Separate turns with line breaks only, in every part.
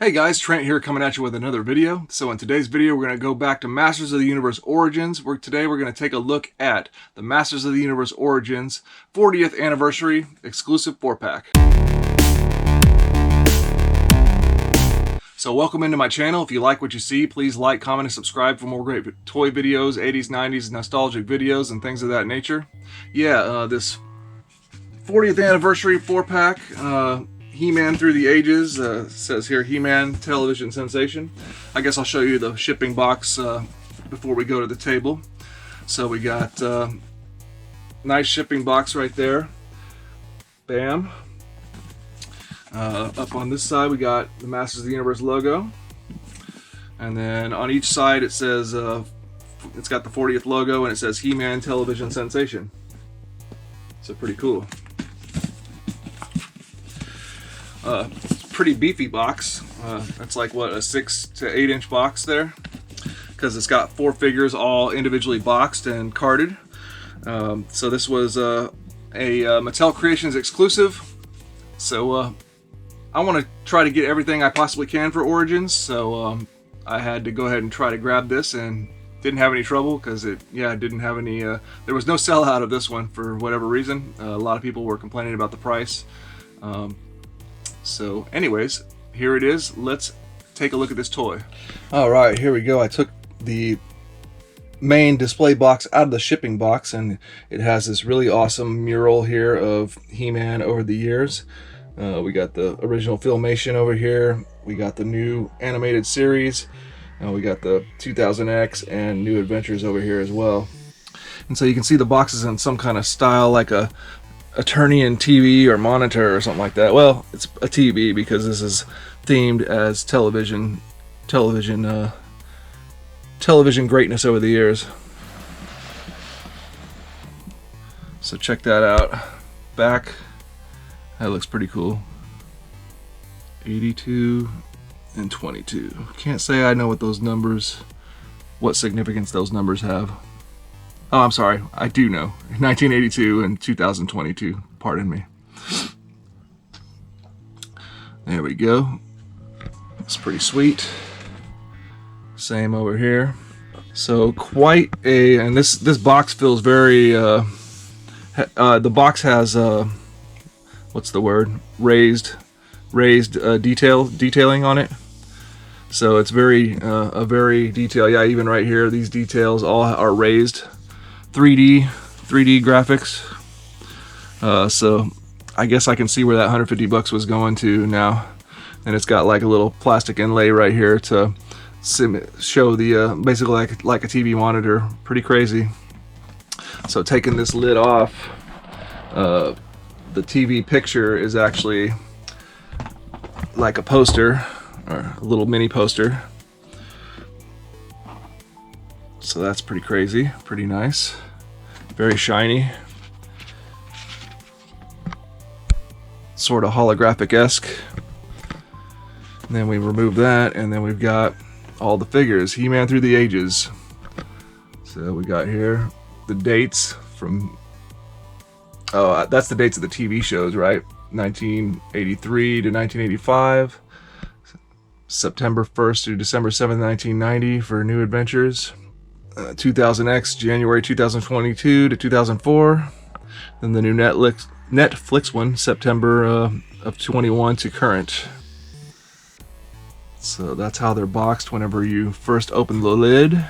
Hey guys, Trent here coming at you with another video. So in today's video, we're going to go back to Masters of the Universe Origins. Today we're going to take a look at the Masters of the Universe Origins 40th Anniversary exclusive 4-pack. So welcome into my channel. If you like what you see, please like, comment, and subscribe for more great toy videos, 80s, 90s, nostalgic videos, and things of that nature. Yeah, this 40th Anniversary 4-pack, HeMan Through the Ages, says here HeMan Television Sensation. I guess I'll show you the shipping box before we go to the table. So we got nice shipping box right there. Bam. Up on this side we got the Masters of the Universe logo. And then on each side it says, it's got the 40th logo and it says HeMan Television Sensation. So pretty cool. Pretty beefy box. That's like what, a 6 to 8 inch box there, because it's got 4 figures all individually boxed and carded. So this was a Mattel Creations exclusive. So I want to try to get everything I possibly can for Origins. So I had to go ahead and try to grab this, and didn't have any trouble because it didn't have any. There was no sellout of this one for whatever reason. A lot of people were complaining about the price. So anyways, here it is. Let's take a look at this toy. Alright, here we go. I took the main display box out of the shipping box, and it has this really awesome mural here of He-Man over the years. We got the original Filmation over here. We got the new animated series. We got the 2000X and New Adventures over here as well. And so you can see the boxes in some kind of style, like a Eternian TV or monitor or something like that. Well, it's a TV because this is themed as television greatness over the years. So check that out. Back, that looks pretty cool. 82 and 22. Can't say I know what those numbers, what significance those numbers have. Oh, I'm sorry, I do know. 1982 and 2022, pardon me. There we go. It's pretty sweet. Same over here. So quite a, and this box feels very, the box has, what's the word? Raised detailing on it. So it's very, a very detailed, yeah, even right here, these details all are raised. 3D graphics. So I guess I can see where that 150 bucks was going to now. And it's got like a little plastic inlay right here to show the basically like a TV monitor. Pretty crazy. So taking this lid off, the TV picture is actually like a poster, or a little mini poster. So that's pretty crazy, pretty nice, very shiny, sort of holographic-esque. And then we remove that, and then we've got all the figures, He-Man Through the Ages. So we got here the dates from, oh, that's the dates of the TV shows, right? 1983 to 1985, September 1st to December 7th, 1990 for New Adventures. 2000X, January 2022 to 2004. Then the new Netflix one, September of 21 to current. So that's how they're boxed whenever you first open the lid.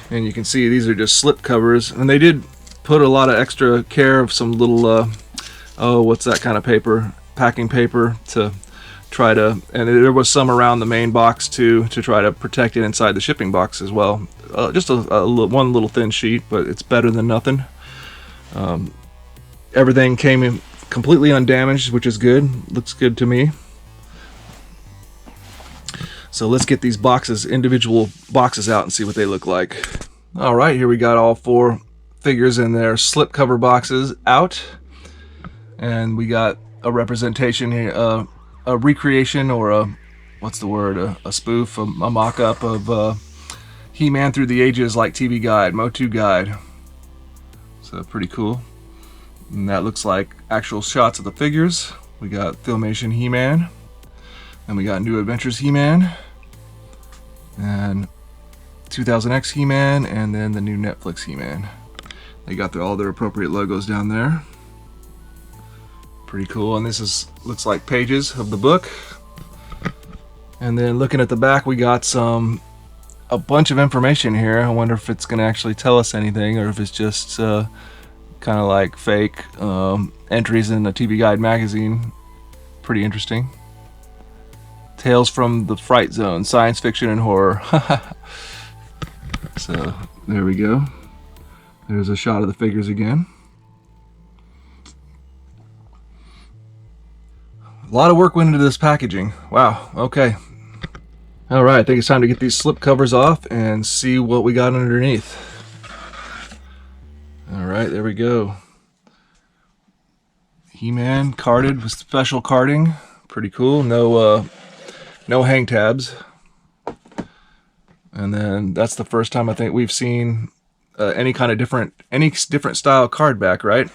And you can see these are just slip covers. And they did put a lot of extra care of some little, oh, what's that kind of paper? Packing paper to try to, and there was some around the main box too, to try to protect it inside the shipping box as well. Just one little thin sheet, but it's better than nothing. Everything came in completely undamaged, which is good. Looks good to me. So let's get these boxes, individual boxes out and see what they look like. All right, here we got all 4 figures in their slipcover boxes out. And we got a representation here, a recreation, or a, what's the word, a spoof, a mock-up of He-Man Through the Ages, like TV guide, Motu guide. So pretty cool. And that looks like actual shots of the figures. We got Filmation He-Man. And we got New Adventures He-Man, and 2000X He-Man, and then the new Netflix He-Man. They got all their appropriate logos down there. Pretty cool. And this looks like pages of the book. And then looking at the back, we got a bunch of information here. I wonder if it's going to actually tell us anything, or if it's just kind of like fake entries in a TV Guide magazine. Pretty interesting. Tales from the Fright Zone, science fiction and horror. So there we go. There's a shot of the figures again. A lot of work went into this packaging. Wow, okay. Alright, I think it's time to get these slip covers off and see what we got underneath. Alright, there we go. He-Man carded with special carding. Pretty cool. No hang tabs. And then that's the first time I think we've seen any different style card back, right?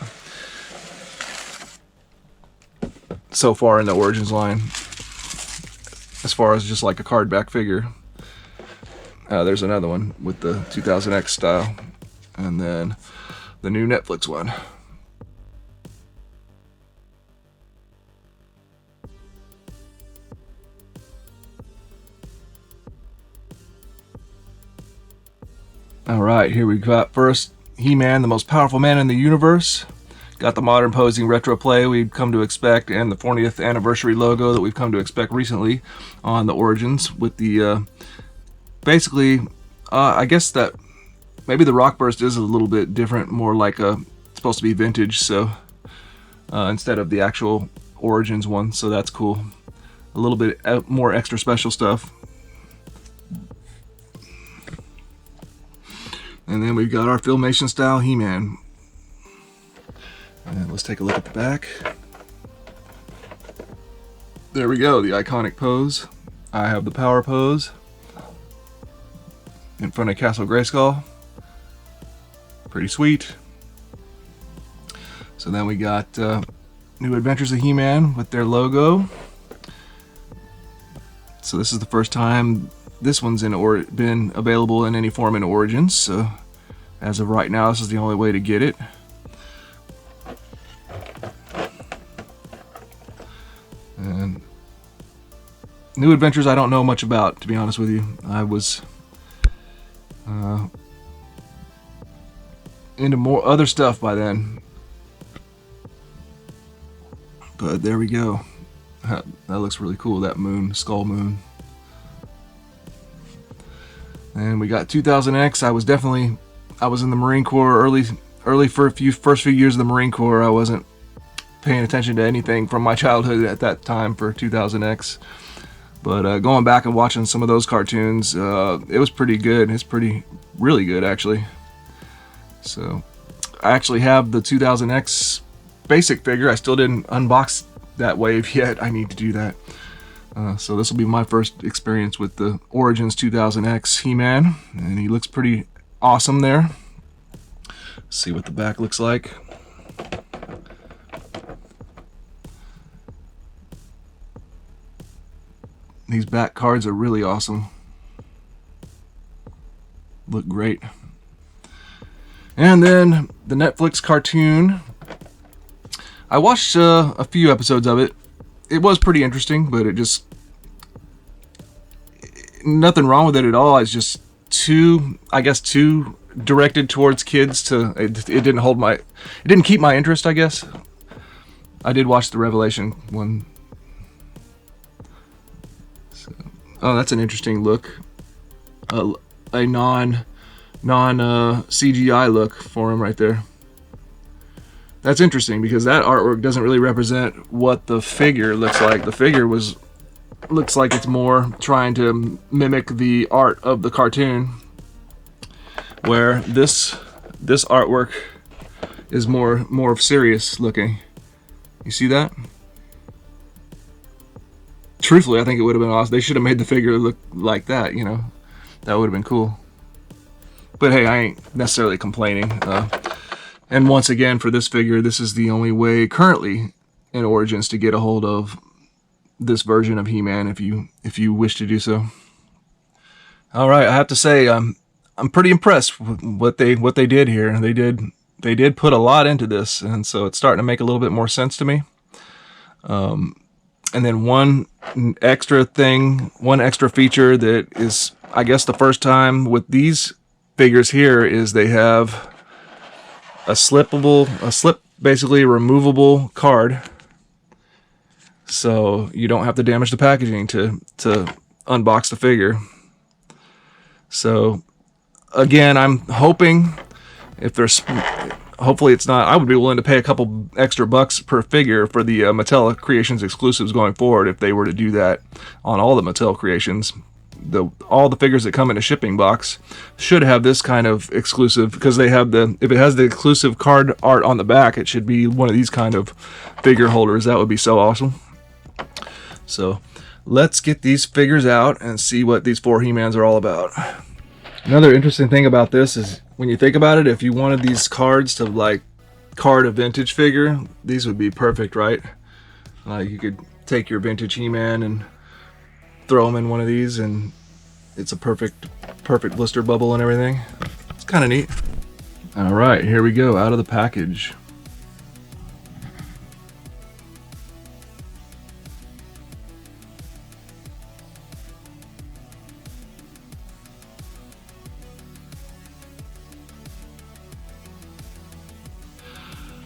So far in the Origins line, as far as just like a card back figure. There's another one with the 2000X style, and then the new Netflix one. Alright, here we got first He-Man, the most powerful man in the universe. Got the modern posing retro play we've come to expect, and the 40th anniversary logo that we've come to expect recently on the Origins, with the basically I guess that maybe the rock burst is a little bit different, more like it's supposed to be vintage, so instead of the actual Origins one, so that's cool. A little bit more extra special stuff. And then we've got our Filmation style He-Man. And let's take a look at the back. There we go, the iconic pose. I have the power pose in front of Castle Grayskull. Pretty sweet. So then we got New Adventures of He-Man with their logo. So this is the first time this one's been available in any form in Origins. So as of right now, this is the only way to get it. And New Adventures I don't know much about, to be honest with you. I was into more other stuff by then. But there we go. That looks really cool, that moon, skull moon. And we got 2000X. I was in the Marine Corps early for first few years of the Marine Corps. I wasn't paying attention to anything from my childhood at that time for 2000X. But going back and watching some of those cartoons, it was pretty good. It's really good, actually. So I actually have the 2000X basic figure. I still didn't unbox that wave yet. I need to do that. So this will be my first experience with the Origins 2000X He-Man, and he looks pretty awesome there. Let's see what the back looks like. These back cards are really awesome. Look great. And then the Netflix cartoon. I watched a few episodes of it. It was pretty interesting, but nothing wrong with it at all. It's just too directed towards kids. It didn't keep my interest, I guess. I did watch the Revelation one. So, oh, that's an interesting look. A non CGI look for him right there. That's interesting because that artwork doesn't really represent what the figure looks like. The figure looks like it's more trying to mimic the art of the cartoon, where this artwork is more serious looking. You see that? Truthfully, I think it would have been awesome. They should have made the figure look like that, you know. That would have been cool. But hey, I ain't necessarily complaining. And once again, for this figure, this is the only way currently in Origins to get a hold of this version of He-Man if you wish to do so. All right, I have to say I'm pretty impressed with what they did here. They did put a lot into this, and so it's starting to make a little bit more sense to me. And then one extra feature that is, I guess, the first time with these figures here is they have a basically removable card, so you don't have to damage the packaging to unbox the figure. So again, I'm hoping hopefully it's not, I would be willing to pay a couple extra bucks per figure for the Mattel Creations exclusives going forward if they were to do that on all the Mattel Creations. All the figures that come in a shipping box should have this kind of exclusive, because they have if it has the exclusive card art on the back, it should be one of these kind of figure holders. That would be so awesome. So let's get these figures out and see what these 4 He-Mans are all about. Another interesting thing about this is, when you think about it, if you wanted these cards to like card a vintage figure, these would be perfect, right? You could take your vintage He-Man and throw them in one of these, and it's a perfect blister bubble and everything. It's kind of neat. All right, here we go, out of the package.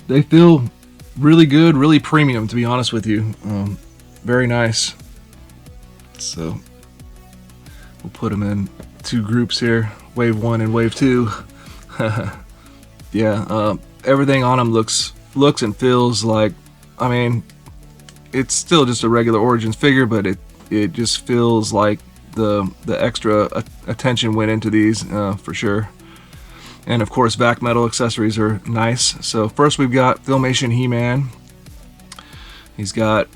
They feel really good, really premium, to be honest with you. Very nice. So we'll put them in 2 groups here, wave 1 and wave 2. Yeah, everything on them looks and feels like, I mean, it's still just a regular Origins figure, but it just feels like the extra attention went into these for sure. And of course, back metal accessories are nice. So first we've got Filmation He-Man. He's got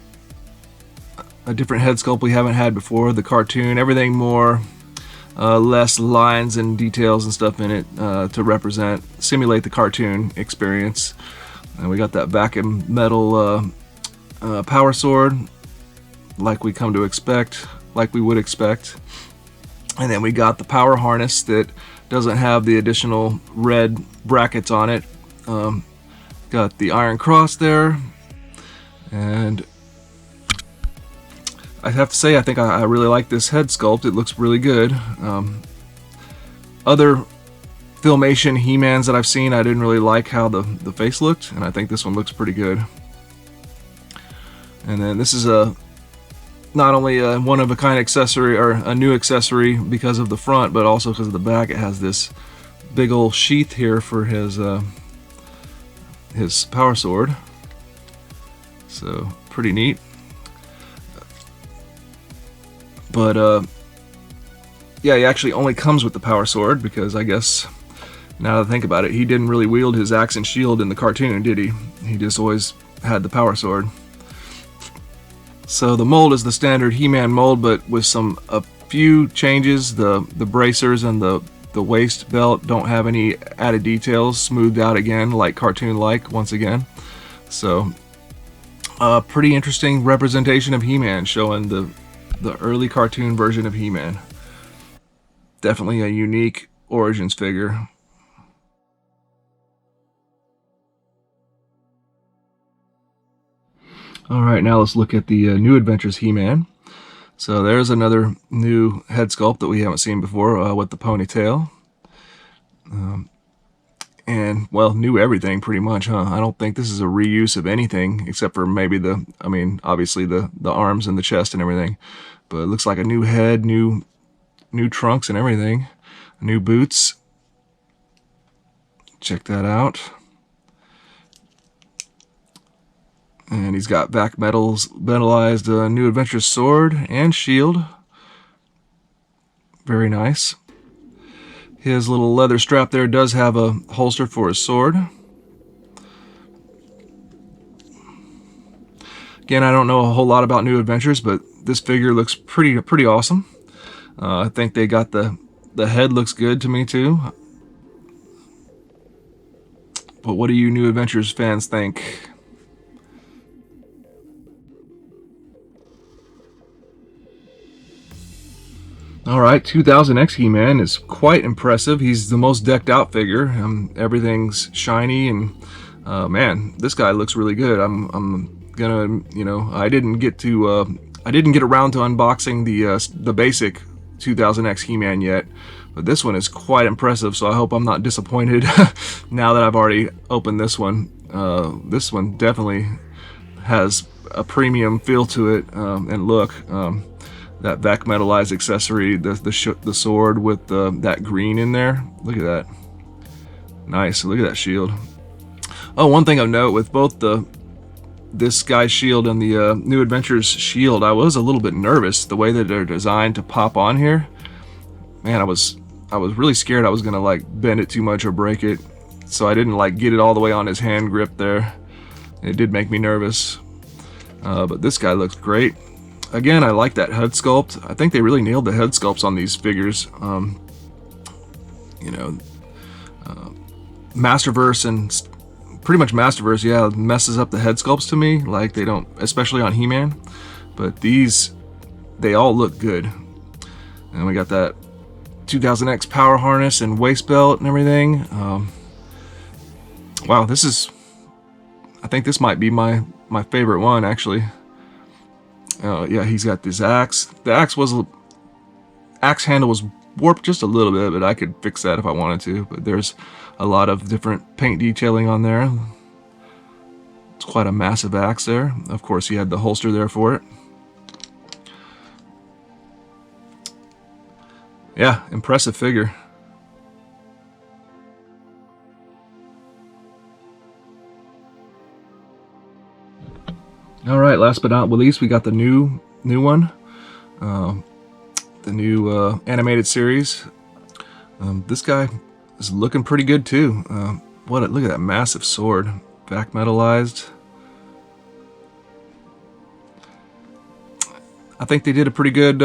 a different head sculpt we haven't had before. The cartoon, everything more, less lines and details and stuff in it to simulate the cartoon experience. And we got that vacuum metal power sword, like we come to expect, like we would expect. And then we got the power harness that doesn't have the additional red brackets on it. Got the Iron Cross there, and I have to say I think I really like this head sculpt. It looks really good. Other Filmation He-Mans that I've seen, I didn't really like how the face looked, and I think this one looks pretty good. And then this is not only a one-of-a-kind accessory, or a new accessory because of the front, but also because of the back. It has this big old sheath here for his power sword. So pretty neat. But yeah, he actually only comes with the power sword, because I guess, now that I think about it, he didn't really wield his axe and shield in the cartoon, did he? He just always had the power sword. So the mold is the standard He-Man mold, but with a few changes. The bracers and the waist belt don't have any added details, smoothed out again, like cartoon-like once again. So pretty interesting representation of He-Man, showing the early cartoon version of He-Man. Definitely a unique Origins figure. Alright, now let's look at the New Adventures He-Man. So there's another new head sculpt that we haven't seen before, with the ponytail. And, well, new everything pretty much, huh? I don't think this is a reuse of anything, except for maybe obviously the arms and the chest and everything. But it looks like a new head, new trunks and everything. New boots. Check that out. And he's got back metalized New Adventures sword and shield. Very nice. His little leather strap there does have a holster for his sword. Again, I don't know a whole lot about New Adventures, but this figure looks pretty awesome. I think they got the head looks good to me too. But what do you New Adventures fans think? Alright, 2000X He-Man is quite impressive. He's the most decked out figure. Everything's shiny, and man, this guy looks really good. I'm gonna, you know, I didn't get around to unboxing the basic 2000X He-Man yet, but this one is quite impressive, so I hope I'm not disappointed now that I've already opened this one. This one definitely has a premium feel to it, and look. That vac metallized accessory, the sword with that green in there. Look at that. Nice. Look at that shield. Oh, one thing of note with both this guy's shield and the New Adventures shield, I was a little bit nervous the way that they're designed to pop on here. Man, I was really scared I was gonna like bend it too much or break it, so I didn't like get it all the way on his hand grip there. It did make me nervous, but this guy looks great. Again, I like that head sculpt. I think they really nailed the head sculpts on these figures. You know, Masterverse and pretty much Masterverse, yeah, messes up the head sculpts to me. Like they don't, especially on He-Man. But these, they all look good. And we got that 2000X power harness and waist belt and everything. Wow, this is, I think this might be my favorite one actually. Yeah, he's got this axe. The axe handle was warped just a little bit, but I could fix that if I wanted to. But there's a lot of different paint detailing on there. It's quite a massive axe there. Of course, he had the holster there for it. Yeah, impressive figure. All right, last but not least, we got the new one, the new animated series. This guy is looking pretty good too. Look at that massive sword, vac metallized. I think they did a pretty good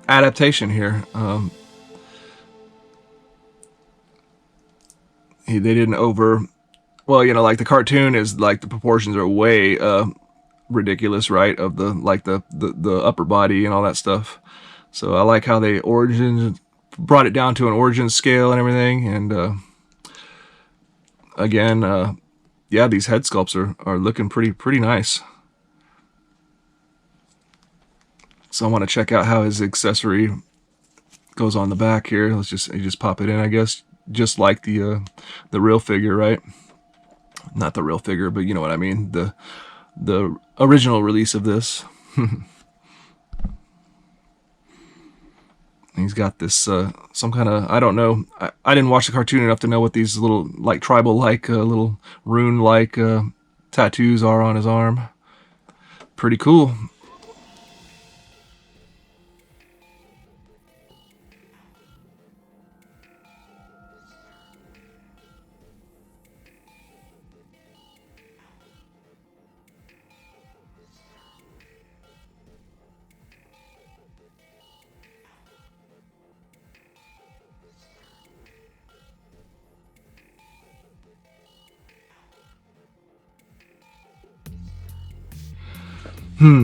adaptation here. They didn't well, you know, like the cartoon is like the proportions are way ridiculous, right, of the upper body and all that stuff. So I like how they brought it down to an origin scale and everything. And again, yeah, these head sculpts are looking pretty nice. So I want to check out how his accessory goes on the back here. You just pop it in, I guess, just like the real figure, right? Not the real figure, but you know what I mean. The original release of this. He's got this some kind of, I don't know, I didn't watch the cartoon enough to know what these little like tribal like little rune like tattoos are on his arm. Pretty cool.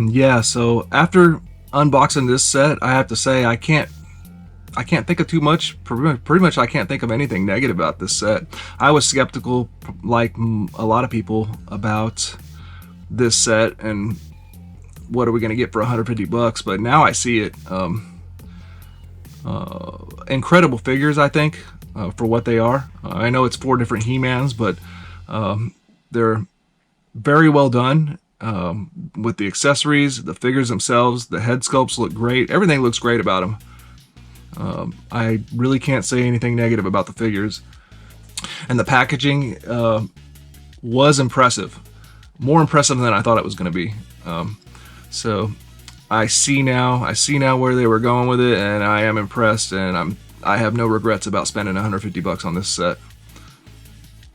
Yeah, so after unboxing this set, I have to say I can't think of too much. Pretty much I can't think of anything negative about this set. I was skeptical, like a lot of people, about this set and what are we going to get for 150 bucks, but now I see it. Incredible figures, I think, for what they are. I know it's 4 different He-Mans, but they're very well done. With the accessories, the figures themselves, the head sculpts look great. Everything looks great about them. I really can't say anything negative about the figures. And the packaging was impressive. More impressive than I thought it was going to be. So I see now where they were going with it, and I am impressed, and I have no regrets about spending 150 bucks on this set.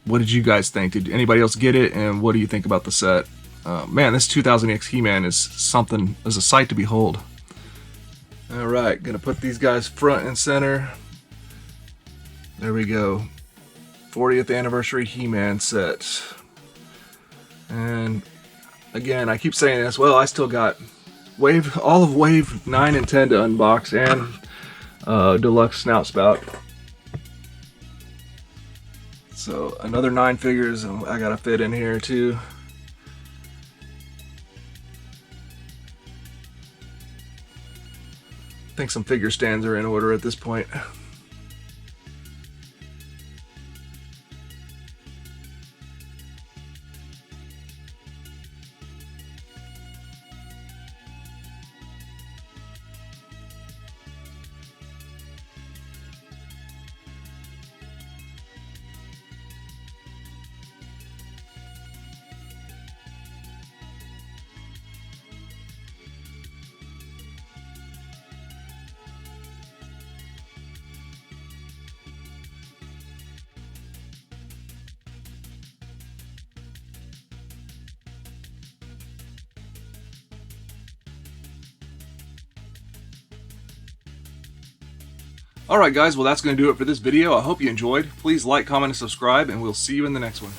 What did you guys think? Did anybody else get it, and what do you think about the set? Man, this 2000X He-Man is a sight to behold. Alright, gonna put these guys front and center. There we go. 40th anniversary He-Man set. And again, I keep saying this, well, I still got all of Wave 9 and 10 to unbox, and deluxe snout spout. So another 9 figures I gotta fit in here too. I think some figure stands are in order at this point. Alright guys, well that's going to do it for this video. I hope you enjoyed. Please like, comment, and subscribe, and we'll see you in the next one.